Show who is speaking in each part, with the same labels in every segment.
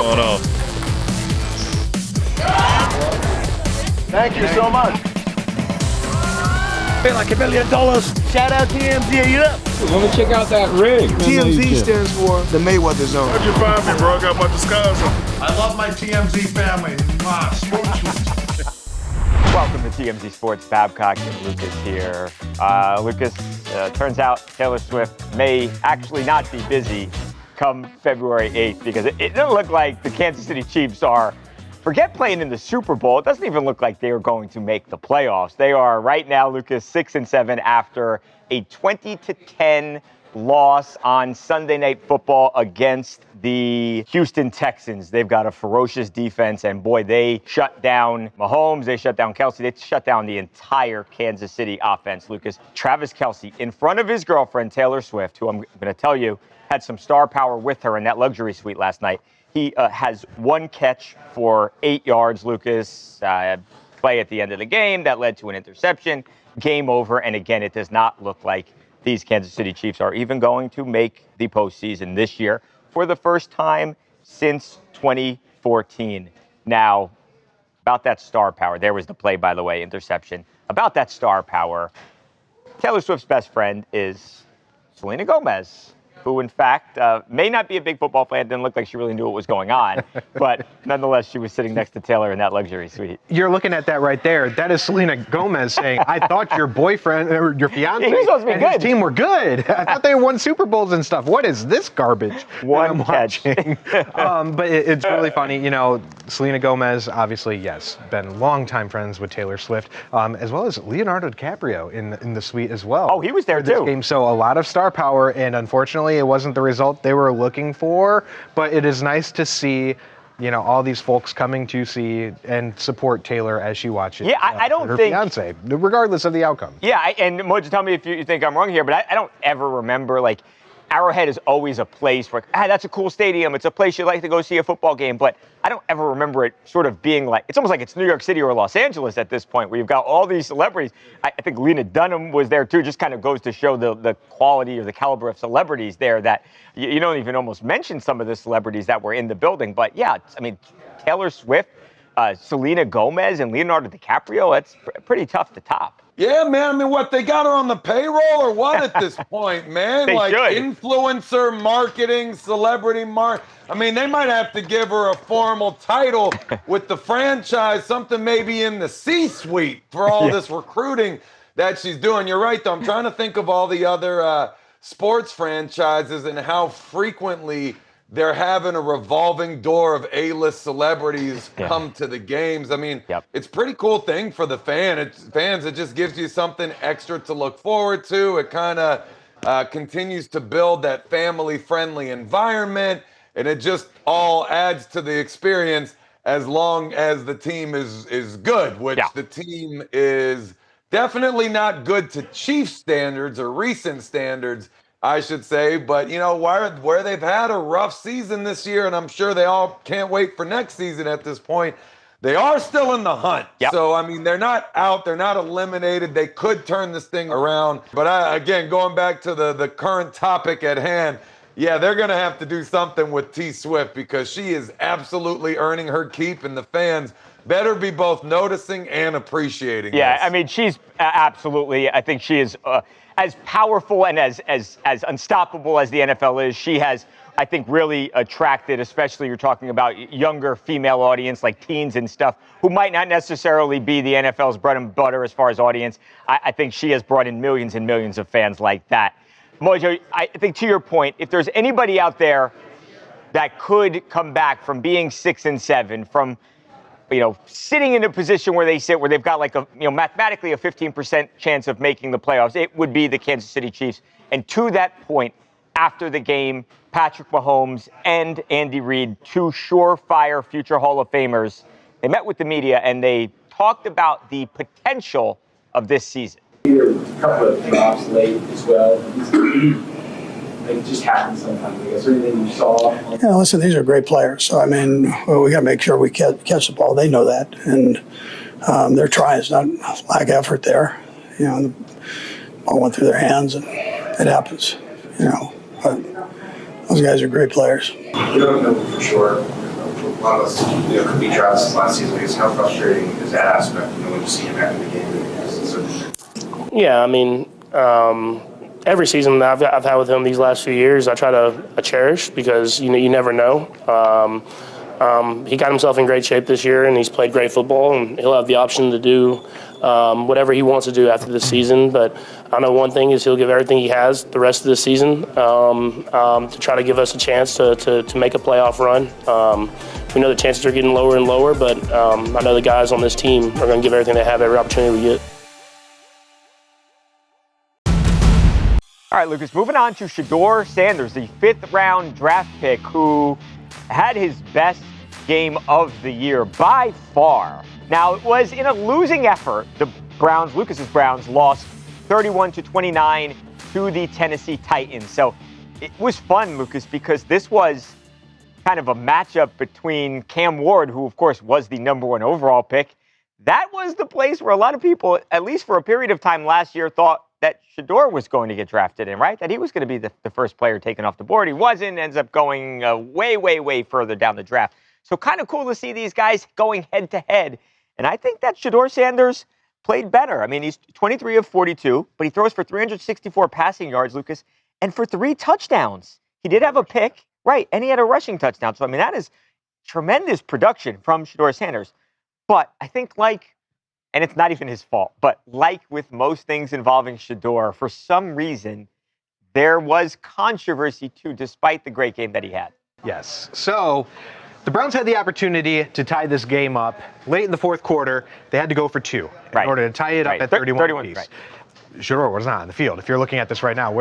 Speaker 1: going on?
Speaker 2: Thank you so much.
Speaker 1: Pay like $1 million.
Speaker 2: Shout out TMZ, you up?
Speaker 3: Let me check out that ring.
Speaker 2: TMZ stands for the Mayweather Zone.
Speaker 1: How'd you find me, bro? I got my disguise on.
Speaker 4: I love my TMZ family.
Speaker 5: Welcome to TMZ Sports. Babcock and Lucas here. Lucas, turns out Taylor Swift may actually not be busy come February 8th because it doesn't look like the Kansas City Chiefs are, forget playing in the Super Bowl, it doesn't even look like they are going to make the playoffs. They are right now, Lucas, 6-7 after a 20-10 loss on Sunday Night Football against the Houston Texans. They've got a ferocious defense, and boy, they shut down Mahomes, they shut down Kelce, they shut down the entire Kansas City offense, Lucas. Travis Kelce, in front of his girlfriend, Taylor Swift, who I'm going to tell you had some star power with her in that luxury suite last night. He has one catch for 8 yards, Lucas. Play at the end of the game that led to an interception. Game over, and again, it does not look like these Kansas City Chiefs are even going to make the postseason this year for the first time since 2014. Now, about that star power, there was the play, by the way, interception. About that star power, Taylor Swift's best friend is Selena Gomez, who, in fact, may not be a big football fan. Didn't look like she really knew what was going on. But nonetheless, she was sitting next to Taylor in that luxury suite.
Speaker 6: You're looking at that right there. That is Selena Gomez saying, I thought your boyfriend or your fiance and his team were good. I thought they won Super Bowls and stuff. What is this garbage
Speaker 5: One catch.
Speaker 6: But it's really funny. You know, Selena Gomez, obviously, yes, been longtime friends with Taylor Swift, as well as Leonardo DiCaprio in the suite as well.
Speaker 5: Oh, he was there too.
Speaker 6: Game. So a lot of star power, and unfortunately, it wasn't the result they were looking for, but it is nice to see, you know, all these folks coming to see and support Taylor as she watches.
Speaker 5: Yeah, I don't
Speaker 6: her
Speaker 5: think
Speaker 6: fiance, regardless of the outcome.
Speaker 5: Yeah, and Mojo, tell me if you think I'm wrong here, but I don't ever remember, like, Arrowhead is always a place where, that's a cool stadium. It's a place you'd like to go see a football game, but I don't ever remember it sort of being like, it's almost like it's New York City or Los Angeles at this point, where you've got all these celebrities. I think Lena Dunham was there too, just kind of goes to show the quality or the caliber of celebrities there that you don't even almost mention some of the celebrities that were in the building. But yeah, I mean, Taylor Swift, Selena Gomez, and Leonardo DiCaprio, that's pretty tough to top.
Speaker 3: Yeah, man. I mean, what, they got her on the payroll or what at this point, man?
Speaker 5: They
Speaker 3: like
Speaker 5: should.
Speaker 3: Influencer marketing, celebrity I mean, they might have to give her a formal title with the franchise, something maybe in the C-suite for all this recruiting that she's doing. You're right, though. I'm trying to think of all the other sports franchises and how frequently they're having a revolving door of A-list celebrities come to the games. I mean, it's a pretty cool thing for the fans. It just gives you something extra to look forward to. It kind of continues to build that family-friendly environment, and it just all adds to the experience as long as the team is good, which the team is definitely not good to Chiefs standards or recent standards, I should say, but, you know, where they've had a rough season this year, and I'm sure they all can't wait for next season at this point, they are still in the hunt. So, I mean, they're not out. They're not eliminated. They could turn this thing around. But, again, going back to the current topic at hand, they're going to have to do something with T Swift because she is absolutely earning her keep, and the fans better be both noticing and appreciating this.
Speaker 5: I mean, she's absolutely, I think she is as powerful and as unstoppable as the NFL is. She has, I think, really attracted, especially you're talking about younger female audience like teens and stuff, who might not necessarily be the NFL's bread and butter as far as audience. I think she has brought in millions and millions of fans like that. Mojo, I think to your point, if there's anybody out there that could come back from being 6-7, from sitting in a position where they sit, where they've got like mathematically a 15% chance of making the playoffs, it would be the Kansas City Chiefs. And to that point, after the game, Patrick Mahomes and Andy Reid, two surefire future Hall of Famers, they met with the media and they talked about the potential of this season.
Speaker 7: There were a couple of playoffs late as well. It just happens sometimes. Is there anything you saw?
Speaker 8: Yeah, listen, these are great players. So, I mean, we got to make sure we catch the ball. They know that. And they're trying. It's not lack of effort there. The ball went through their hands, and it happens. But those guys are great players.
Speaker 7: You don't know for sure.
Speaker 9: a lot of us, could be droughts last season. I guess how frustrating is that aspect, when you see him after the game?
Speaker 10: Yeah, I mean, every season that I've had with him these last few years, I try to cherish because you never know. He got himself in great shape this year, and he's played great football, and he'll have the option to do whatever he wants to do after this season. But I know one thing is he'll give everything he has the rest of the season to try to give us a chance to make a playoff run. We know the chances are getting lower and lower, but I know the guys on this team are going to give everything they have every opportunity we get.
Speaker 5: All right, Lucas, moving on to Shedeur Sanders, the 5th-round draft pick who had his best game of the year by far. Now, it was in a losing effort. The Browns, Lucas's Browns, lost 31-29 to the Tennessee Titans. So it was fun, Lucas, because this was kind of a matchup between Cam Ward, who, of course, was the #1 overall pick. That was the place where a lot of people, at least for a period of time last year, thought that Shedeur was going to get drafted in, right? That he was going to be the first player taken off the board. He wasn't, ends up going way further down the draft. So kind of cool to see these guys going head-to-head. And I think that Shedeur Sanders played better. I mean, he's 23 of 42, but he throws for 364 passing yards, Lucas, and for 3 touchdowns. He did have a pick, right, and he had a rushing touchdown. So, I mean, that is tremendous production from Shedeur Sanders. But I think and it's not even his fault, but like with most things involving Shedeur, for some reason, there was controversy too, despite the great game that he had.
Speaker 6: Yes. So the Browns had the opportunity to tie this game up. Late in the 4th quarter, they had to go for 2 in order to tie it up at 31 apiece.
Speaker 5: Right.
Speaker 6: Shedeur was not on the field. If you're looking at this right now,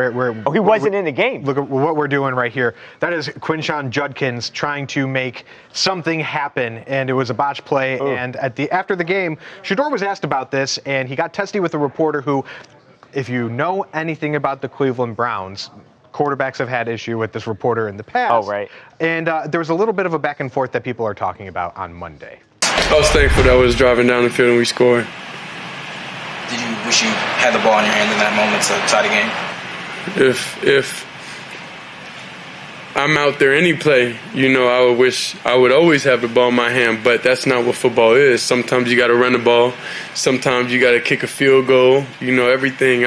Speaker 5: he wasn't in the game.
Speaker 6: Look at what we're doing right here. That is Quinshon Judkins trying to make something happen, and it was a botched play.
Speaker 5: Ooh.
Speaker 6: And after the game, Shedeur was asked about this, and he got testy with a reporter who, if you know anything about the Cleveland Browns, quarterbacks have had issue with this reporter in the past.
Speaker 5: Oh, right.
Speaker 6: And there was a little bit of a back and forth that people are talking about on Monday.
Speaker 11: I was thankful that I was driving down the field and we scored.
Speaker 9: Did you wish you had the ball in your hand in that moment to tie the game?
Speaker 11: If I'm out there any play, I would wish I would always have the ball in my hand, but that's not what football is. Sometimes you got to run the ball. Sometimes you got to kick a field goal. Everything.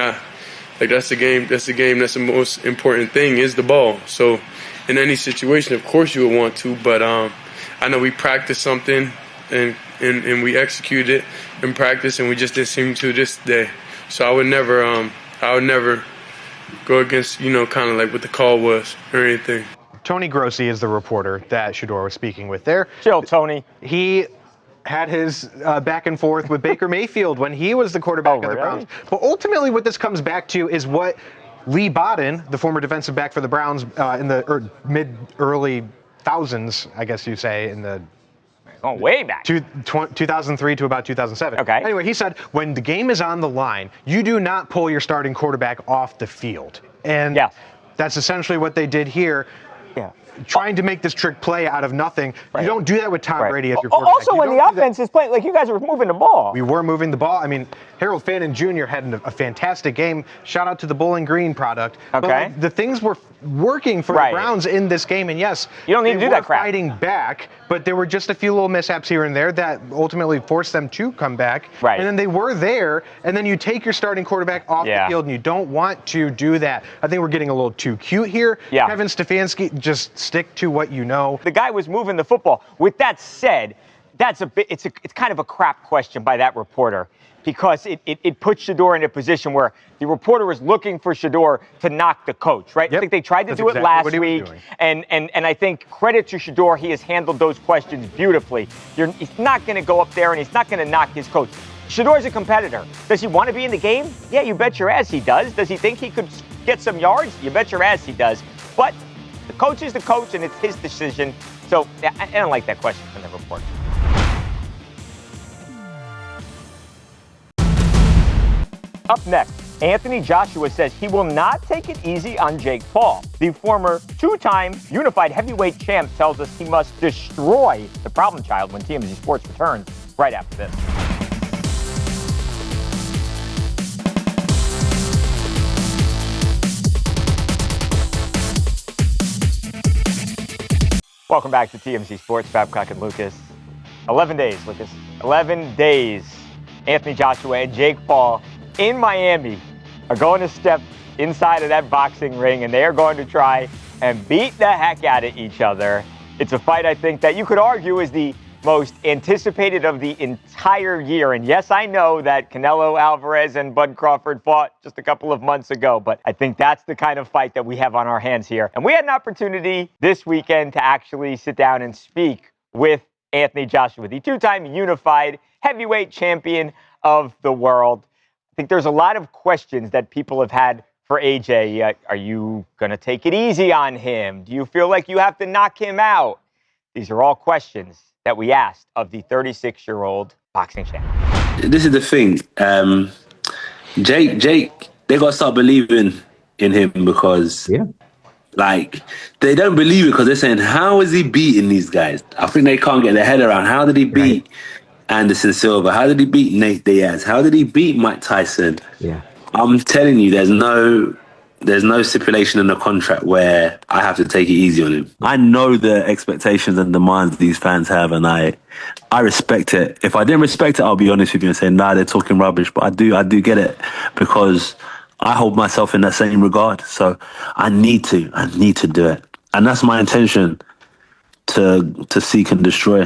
Speaker 11: That's the game. That's the game. That's the most important thing is the ball. So in any situation, of course you would want to, but I know we practiced something and we executed it in practice, and we just didn't seem to this day. So I would never go against, kind of like what the call was or anything.
Speaker 6: Tony Grossi is the reporter that Shedeur was speaking with there.
Speaker 5: Chill, Tony.
Speaker 6: He had his back and forth with Baker Mayfield when he was the quarterback of the Browns. But ultimately what this comes back to is what Lee Bodden, the former defensive back for the Browns in the early thousands, I guess you say, in the
Speaker 5: way back.
Speaker 6: 2003 to about 2007.
Speaker 5: Okay.
Speaker 6: Anyway, he said, when the game is on the line, you do not pull your starting quarterback off the field. And that's essentially what they did here.
Speaker 5: Yeah.
Speaker 6: Trying to make this trick play out of nothing. Right. You don't do that with Tom Brady if you're
Speaker 5: Also, when the offense is playing, you guys were moving the ball.
Speaker 6: We were moving the ball. I mean, Harold Fannin Jr. had a fantastic game. Shout out to the Bowling Green product.
Speaker 5: Okay.
Speaker 6: But the things were working for the Browns in this game, and yes,
Speaker 5: you don't need to do that crap.
Speaker 6: Fighting back, but there were just a few little mishaps here and there that ultimately forced them to come back.
Speaker 5: Right.
Speaker 6: And then they were there, and then you take your starting quarterback off the field, and you don't want to do that. I think we're getting a little too cute here.
Speaker 5: Yeah.
Speaker 6: Kevin Stefanski, just stick to what you know.
Speaker 5: The guy was moving the football. With that said, it's kind of a crap question by that reporter, because it puts Shedeur in a position where the reporter was looking for Shedeur to knock the coach, right?
Speaker 6: Yep.
Speaker 5: I think they tried to do it last week, and I think credit to Shedeur, he has handled those questions beautifully. He's not going to go up there and he's not going to knock his coach. Shedeur's a competitor. Does he want to be in the game? Yeah, you bet your ass he does. Does he think he could get some yards? You bet your ass he does. But the coach is the coach, and it's his decision. So I don't like that question from the reporter. Up next, Anthony Joshua says he will not take it easy on Jake Paul. The former 2-time unified heavyweight champ tells us he must destroy the problem child when TMZ Sports returns right after this. Welcome back to TMZ Sports, Babcock and Lucas. 11 days, Lucas. 11 days. Anthony Joshua and Jake Paul in Miami are going to step inside of that boxing ring, and they are going to try and beat the heck out of each other. It's a fight, I think, that you could argue is the most anticipated of the entire year. And yes, I know that Canelo Alvarez and Bud Crawford fought just a couple of months ago, but I think that's the kind of fight that we have on our hands here. And we had an opportunity this weekend to actually sit down and speak with Anthony Joshua, the two-time unified heavyweight champion of the world. I think there's a lot of questions that people have had for AJ. Are you going to take it easy on him? Do you feel like you have to knock him out? These are all questions that we asked of the 36-year-old boxing champion.
Speaker 12: This is the thing. Jake, they got to start believing in him because, like, they don't believe it because they're saying, how is he beating these guys? I think they can't get their head around. How did he beat Anderson Silva? How did he beat Nate Diaz? How did he beat Mike Tyson? Yeah, I'm telling you, there's no stipulation in the contract where I have to take it easy on him. I know the expectations and demands these fans have, and I respect it. If I didn't respect it, I'll be honest with you and say, nah, they're talking rubbish. But I do get it because I hold myself in that same regard. So I need to do it. And that's my intention, to seek and destroy.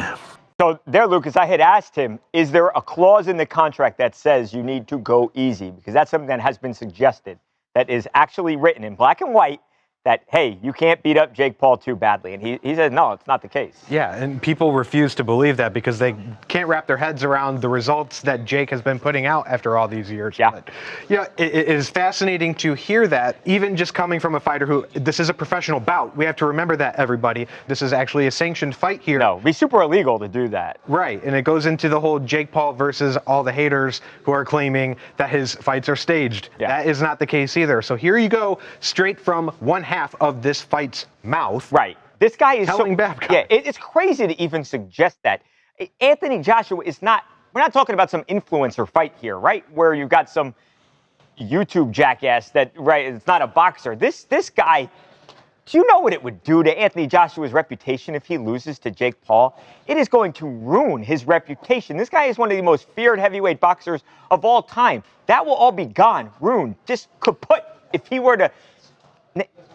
Speaker 5: So there, Lucas, I had asked him, is there a clause in the contract that says you need to go easy? Because that's something that has been suggested, that is actually written in black and white, that, hey, you can't beat up Jake Paul too badly. And he said, no, it's not the case.
Speaker 6: Yeah, and people refuse to believe that because they can't wrap their heads around the results that Jake has been putting out after all these years.
Speaker 5: Yeah.
Speaker 6: But, it is fascinating to hear that, even just coming from a fighter who, this is a professional bout. We have to remember that, everybody. This is actually a sanctioned fight here.
Speaker 5: No, it'd be super illegal to do that.
Speaker 6: Right, and it goes into the whole Jake Paul versus all the haters who are claiming that his fights are staged. Yeah. That is not the case either. So here you go, straight from one half of this fight's mouth.
Speaker 5: Right. This guy is
Speaker 6: telling Babcock.
Speaker 5: Yeah, it's crazy to even suggest that. Anthony Joshua is not, we're not talking about some influencer fight here, right? Where you've got some YouTube jackass that, right, it's not a boxer. This guy, do you know what it would do to Anthony Joshua's reputation if he loses to Jake Paul? It is going to ruin his reputation. This guy is one of the most feared heavyweight boxers of all time. That will all be gone, ruined, just kaput if he were to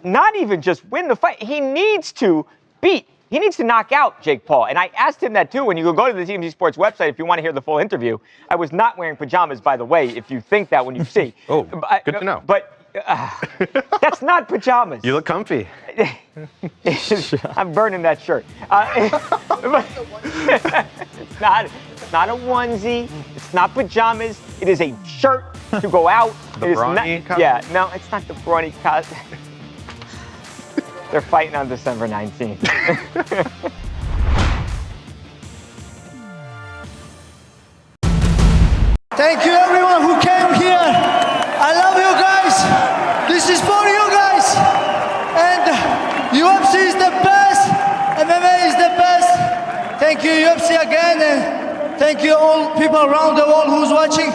Speaker 5: not even just win the fight. He needs to knock out Jake Paul. And I asked him that too. When you go to the TMZ Sports website, if you want to hear the full interview, I was not wearing pajamas, by the way, if you think that when you see.
Speaker 6: Oh, good to know. But
Speaker 5: that's not pajamas.
Speaker 6: You look comfy.
Speaker 5: I'm burning that shirt. It's not a onesie. It's not pajamas. It is a shirt to go out.
Speaker 6: The brawny costume?
Speaker 5: Yeah, no, it's not the brawny costume. They're fighting on December 19th.
Speaker 2: Thank you everyone who came here. I love you guys. This is for you guys. And UFC is the best. MMA is the best. Thank you UFC again, and thank you all people around the world who's watching.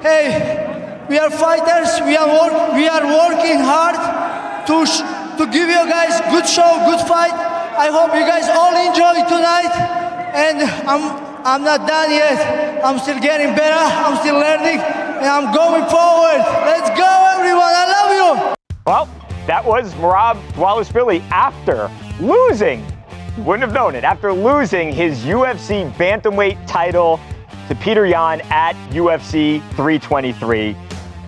Speaker 2: Hey, we are fighters. We are working hard to give you guys good show, good fight. I hope you guys all enjoy tonight. And I'm not done yet. I'm still getting better. I'm still learning, and I'm going forward. Let's go, everyone. I love you.
Speaker 5: Well, that was Merab Dvalishvili after losing. You wouldn't have known it. After losing his UFC bantamweight title to Peter Yan at UFC 323.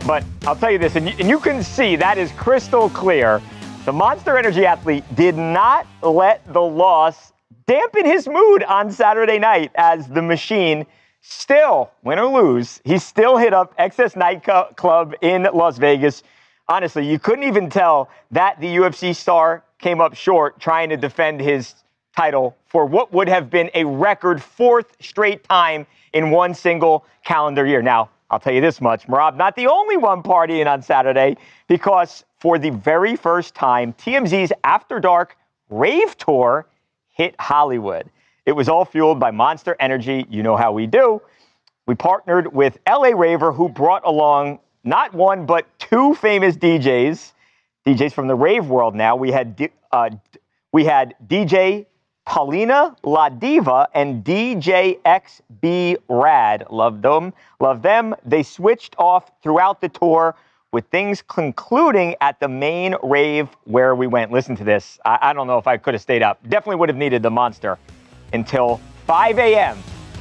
Speaker 5: But I'll tell you this, and you can see that is crystal clear. The Monster Energy athlete did not let the loss dampen his mood on Saturday night, as the machine still, win or lose, he still hit up Excess Nightclub in Las Vegas. Honestly, you couldn't even tell that the UFC star came up short trying to defend his title for what would have been a record fourth straight time in one single calendar year. Now, I'll tell you this much, Merab, not the only one partying on Saturday, because for the very first time, TMZ's After Dark Rave Tour hit Hollywood. It was all fueled by Monster Energy. You know how we do. We partnered with LA Raver, who brought along not one, but two famous DJs from the rave world now. We had DJ Paulina La Diva and DJXB Rad. Love them. Love them. They switched off throughout the tour, with things concluding at the main rave where we went. Listen to this. I don't know if I could have stayed up. Definitely would have needed the monster until 5 a.m.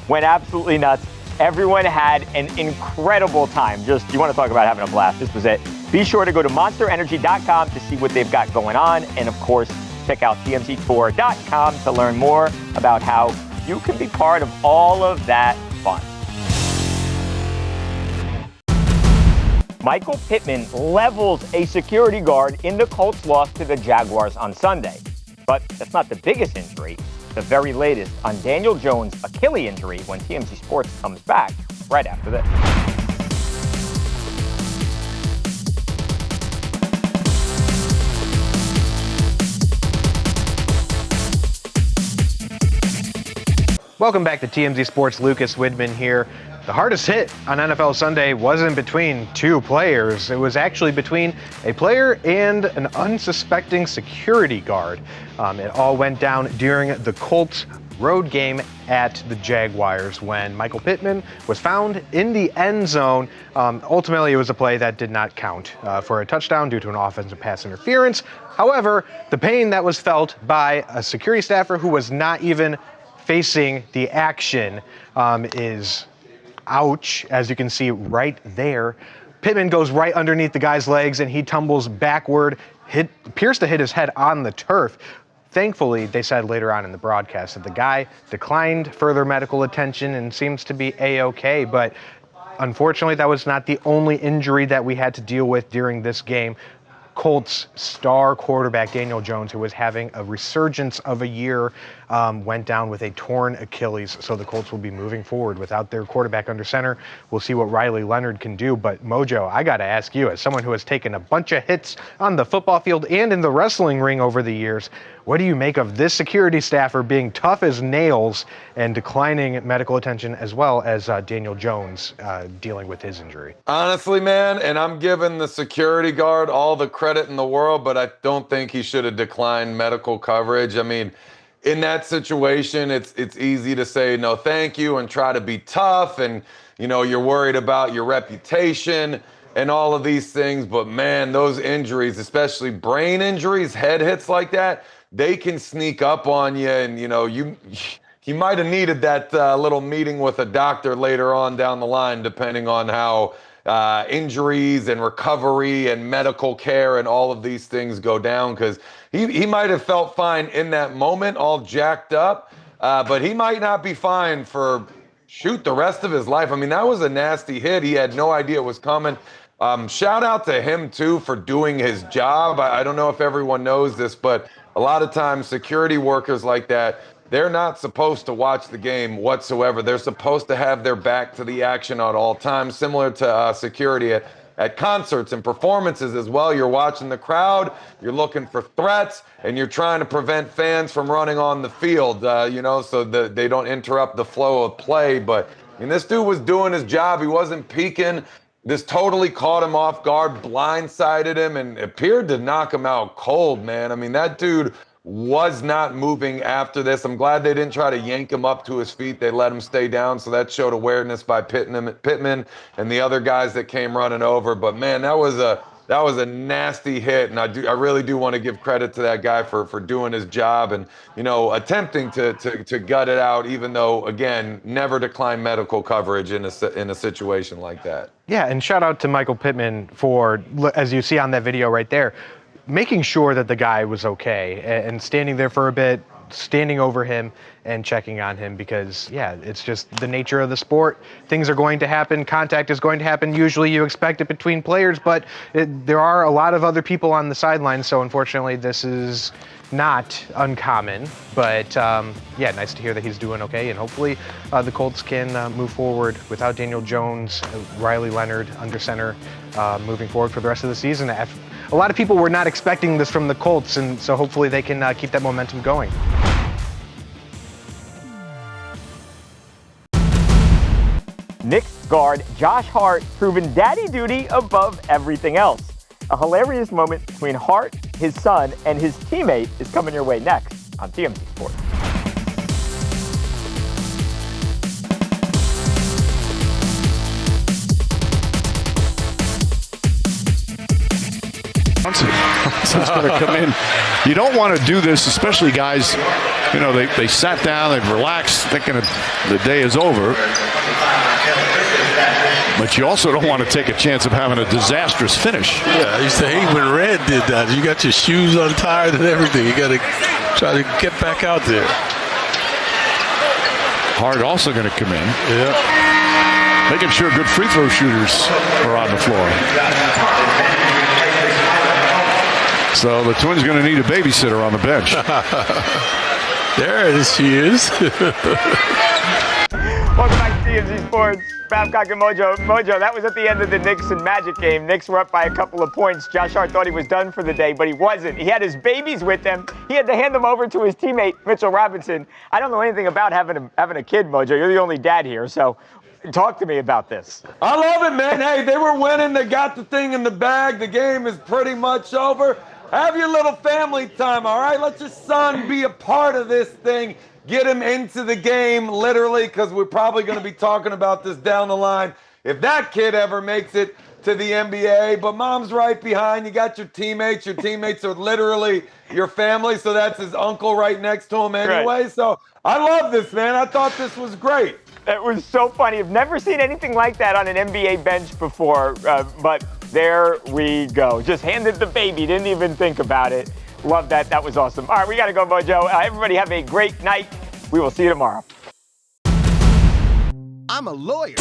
Speaker 5: Went absolutely nuts. Everyone had an incredible time. Just, you want to talk about having a blast. This was it. Be sure to go to monsterenergy.com to see what they've got going on. And of course, check out tmztour.com to learn more about how you can be part of all of that fun. Michael Pittman levels a security guard in the Colts' loss to the Jaguars on Sunday. But that's not the biggest injury. The very latest on Daniel Jones' Achilles injury when TMZ Sports comes back right after this.
Speaker 6: Welcome back to TMZ Sports. Lucas Widman here. The hardest hit on NFL Sunday wasn't between two players. It was actually between a player and an unsuspecting security guard. It all went down during the Colts road game at the Jaguars when Michael Pittman was found in the end zone. Ultimately, it was a play that did not count for a touchdown due to an offensive pass interference. However, the pain that was felt by a security staffer who was not even facing the action is ouch, as you can see right there. Pittman goes right underneath the guy's legs and he tumbles backward, appears to hit his head on the turf. Thankfully, they said later on in the broadcast that the guy declined further medical attention and seems to be A-OK, but unfortunately, that was not the only injury that we had to deal with during this game. Colts star quarterback Daniel Jones, who was having a resurgence of a year, went down with a torn Achilles. So the Colts will be moving forward without their quarterback under center. We'll see what Riley Leonard can do. But Mojo, I got to ask you, as someone who has taken a bunch of hits on the football field and in the wrestling ring over the years, what do you make of this security staffer being tough as nails and declining medical attention, as well as Daniel Jones dealing with his injury?
Speaker 3: Honestly, man, and I'm giving the security guard all the credit in the world, but I don't think he should have declined medical coverage. I mean, in that situation, it's easy to say no thank you and try to be tough, and you're worried about your reputation and all of these things. But man, those injuries, especially brain injuries, head hits like that, they can sneak up on you, and you might have needed that little meeting with a doctor later on down the line, depending on how injuries and recovery and medical care and all of these things go down, because he might have felt fine in that moment, all jacked up, but he might not be fine for the rest of his life. I mean, that was a nasty hit. He had no idea it was coming. Shout out to him too for doing his job. I don't know if everyone knows this, but a lot of times security workers like that, they're not supposed to watch the game whatsoever. They're supposed to have their back to the action at all times, similar to security at concerts and performances as well. You're watching the crowd, you're looking for threats, and you're trying to prevent fans from running on the field, so that they don't interrupt the flow of play. But this dude was doing his job. He wasn't peeking. This totally caught him off guard, blindsided him, and appeared to knock him out cold, man. I mean, that dude was not moving after this. I'm glad they didn't try to yank him up to his feet. They let him stay down, so that showed awareness by Pittman and the other guys that came running over. But man, that was a nasty hit, and I really do want to give credit to that guy for doing his job and attempting to gut it out, even though, again, never decline medical coverage in a situation like that.
Speaker 6: Yeah, and shout out to Michael Pittman for, as you see on that video right there, making sure that the guy was okay and standing there for a bit, standing over him and checking on him, because it's just the nature of the sport. Things are going to happen. Contact is going to happen. Usually you expect it between players, but there are a lot of other people on the sidelines. So unfortunately, this is not uncommon, but nice to hear that he's doing okay. And hopefully the Colts can move forward without Daniel Jones, Riley Leonard under center, moving forward for the rest of the season. A lot of people were not expecting this from the Colts, and so hopefully they can keep that momentum going.
Speaker 5: Knicks guard Josh Hart proving daddy duty above everything else. A hilarious moment between Hart, his son, and his teammate is coming your way next on TMZ Sports.
Speaker 13: Johnson's going to come in. You don't want to do this, especially guys, you know, they sat down, they've relaxed, thinking the day is over. But you also don't want to take a chance of having a disastrous finish.
Speaker 14: Yeah, I used to hate when Red did that. You got your shoes untied and everything. You got to try to get back out there.
Speaker 13: Hart also going to come in.
Speaker 14: Yeah.
Speaker 13: Making sure good free throw shooters are on the floor. So the Twins are going to need a babysitter on the bench.
Speaker 14: There it is. She is.
Speaker 5: Welcome back to TMZ Sports. Babcock and Mojo. Mojo, that was at the end of the Knicks and Magic game. Knicks were up by a couple of points. Josh Hart thought he was done for the day, but he wasn't. He had his babies with him. He had to hand them over to his teammate, Mitchell Robinson. I don't know anything about having a kid, Mojo. You're the only dad here, so talk to me about this.
Speaker 3: I love it, man. Hey, they were winning. They got the thing in the bag. The game is pretty much over. Have your little family time, all right? Let your son be a part of this thing. Get him into the game, literally, because we're probably going to be talking about this down the line if that kid ever makes it to the NBA. But mom's right behind. You got your teammates. Your teammates are literally your family, so that's his uncle right next to him anyway.
Speaker 5: Right.
Speaker 3: So I love this, man. I thought this was great.
Speaker 5: It was so funny. I've never seen anything like that on an NBA bench before, but there we go. Just handed the baby. Didn't even think about it. Love that. That was awesome. All right, we got to go, Mojo. Everybody have a great night. We will see you tomorrow.
Speaker 15: I'm a lawyer.